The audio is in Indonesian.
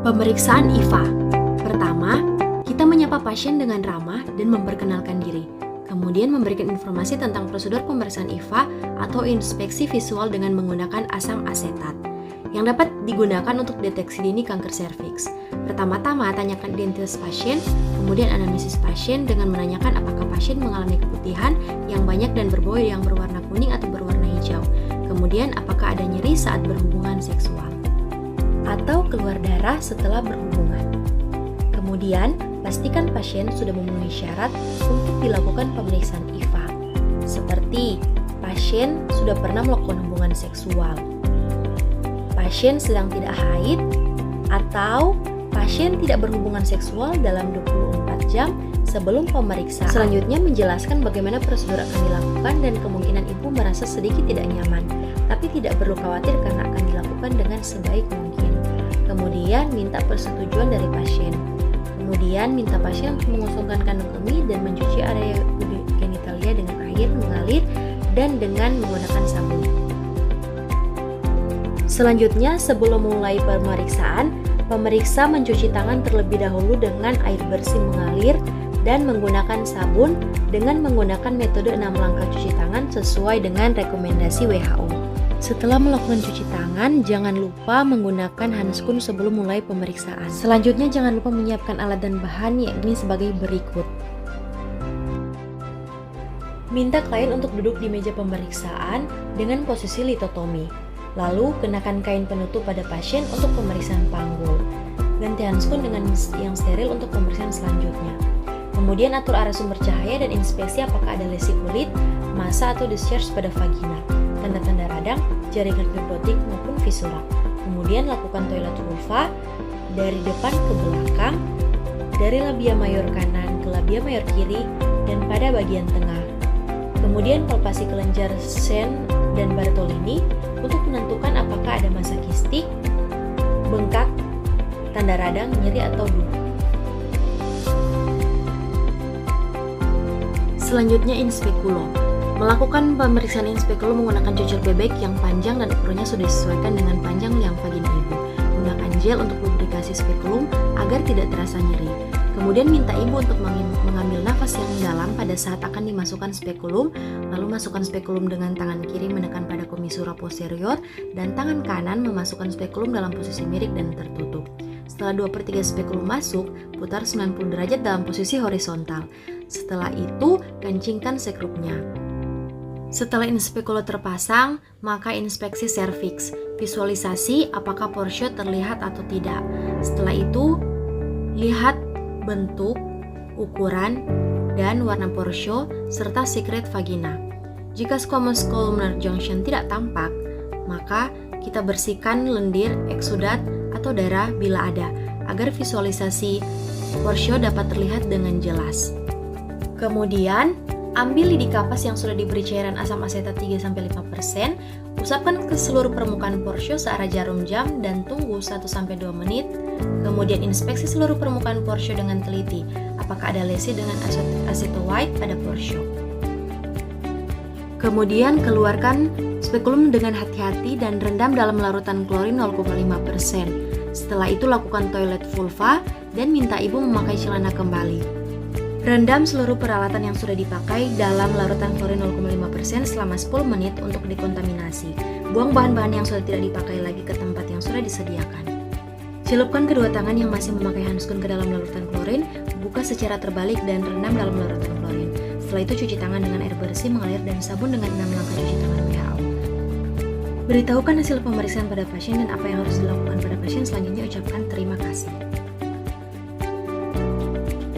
Pemeriksaan IVA. Pertama, kita menyapa pasien dengan ramah dan memperkenalkan diri. Kemudian memberikan informasi tentang prosedur pemeriksaan IVA atau inspeksi visual dengan menggunakan asam asetat yang dapat digunakan untuk deteksi dini kanker serviks. Pertama-tama, tanyakan identitas pasien, kemudian anamnesis pasien dengan menanyakan apakah pasien mengalami keputihan yang banyak dan berbau yang berwarna kuning atau berwarna hijau. Kemudian, apakah ada nyeri saat berhubungan seksual atau keluar darah setelah berhubungan. Kemudian, pastikan pasien sudah memenuhi syarat untuk dilakukan pemeriksaan IVA, seperti pasien sudah pernah melakukan hubungan seksual, pasien sedang tidak haid, atau pasien tidak berhubungan seksual dalam 24 jam sebelum pemeriksaan. Selanjutnya menjelaskan bagaimana prosedur akan dilakukan dan kemungkinan ibu merasa sedikit tidak nyaman, tapi tidak perlu khawatir karena akan dilakukan dengan sebaik mungkin. Kemudian minta persetujuan dari pasien. Kemudian minta pasien untuk mengosongkan kandung kemih dan mencuci area genitalia dengan air mengalir dan dengan menggunakan sabun. Selanjutnya, sebelum mulai pemeriksaan, pemeriksa mencuci tangan terlebih dahulu dengan air bersih mengalir dan menggunakan sabun dengan menggunakan metode 6 langkah cuci tangan sesuai dengan rekomendasi WHO. Setelah melakukan cuci tangan, jangan lupa menggunakan handskun sebelum mulai pemeriksaan. Selanjutnya, jangan lupa menyiapkan alat dan bahan yakni sebagai berikut. Minta klien untuk duduk di meja pemeriksaan dengan posisi litotomi. Lalu, kenakan kain penutup pada pasien untuk pemeriksaan panggul. Ganti handskun dengan yang steril untuk pemeriksaan selanjutnya. Kemudian atur arah sumber cahaya dan inspeksi apakah ada lesi kulit, massa atau discharge pada vagina, tanda-tanda radang, jaringan fibrotik maupun visura. Kemudian lakukan toilet vulva dari depan ke belakang, dari labia mayor kanan ke labia mayor kiri, dan pada bagian tengah. Kemudian palpasi kelenjar Sen dan Bartolini untuk menentukan apakah ada massa kistik, bengkak, tanda radang, nyeri atau duri. Selanjutnya, inspekulo. Melakukan pemeriksaan inspekulo menggunakan cucur bebek yang panjang dan ukurannya sudah disesuaikan dengan panjang liang vagina ibu. Gunakan gel untuk lubrikasi spekulum agar tidak terasa nyeri. Kemudian minta ibu untuk mengambil nafas yang dalam pada saat akan dimasukkan spekulum, lalu masukkan spekulum dengan tangan kiri menekan pada komisura posterior dan tangan kanan memasukkan spekulum dalam posisi miring dan tertutup. Setelah 2/3 spekulum masuk, putar 90 derajat dalam posisi horizontal. Setelah itu, kencingkan sekrupnya. Setelah inspekulo terpasang, maka inspeksi serviks. Visualisasi apakah porsio terlihat atau tidak. Setelah itu, lihat bentuk, ukuran, dan warna porsio serta secret vagina. Jika squamous columnar junction tidak tampak, maka kita bersihkan lendir, eksudat, atau darah bila ada, agar visualisasi porsio dapat terlihat dengan jelas. Kemudian, ambil lidi kapas yang sudah diberi cairan asam asetat 3-5%, usapkan ke seluruh permukaan porsio searah jarum jam dan tunggu 1-2 menit. Kemudian inspeksi seluruh permukaan porsio dengan teliti, apakah ada lesi dengan aceto white pada porsio. Kemudian keluarkan spekulum dengan hati-hati dan rendam dalam larutan klorin 0,5%. Setelah itu lakukan toilet vulva dan minta ibu memakai celana kembali. Rendam seluruh peralatan yang sudah dipakai dalam larutan klorin 0,5% selama 10 menit untuk dekontaminasi. Buang bahan-bahan yang sudah tidak dipakai lagi ke tempat yang sudah disediakan. Celupkan kedua tangan yang masih memakai handskun ke dalam larutan klorin, buka secara terbalik dan rendam dalam larutan klorin. Setelah itu cuci tangan dengan air bersih mengalir dan sabun dengan 6 langkah cuci tangan WHO. Beritahukan hasil pemeriksaan pada pasien dan apa yang harus dilakukan pada pasien. Selanjutnya ucapkan terima kasih.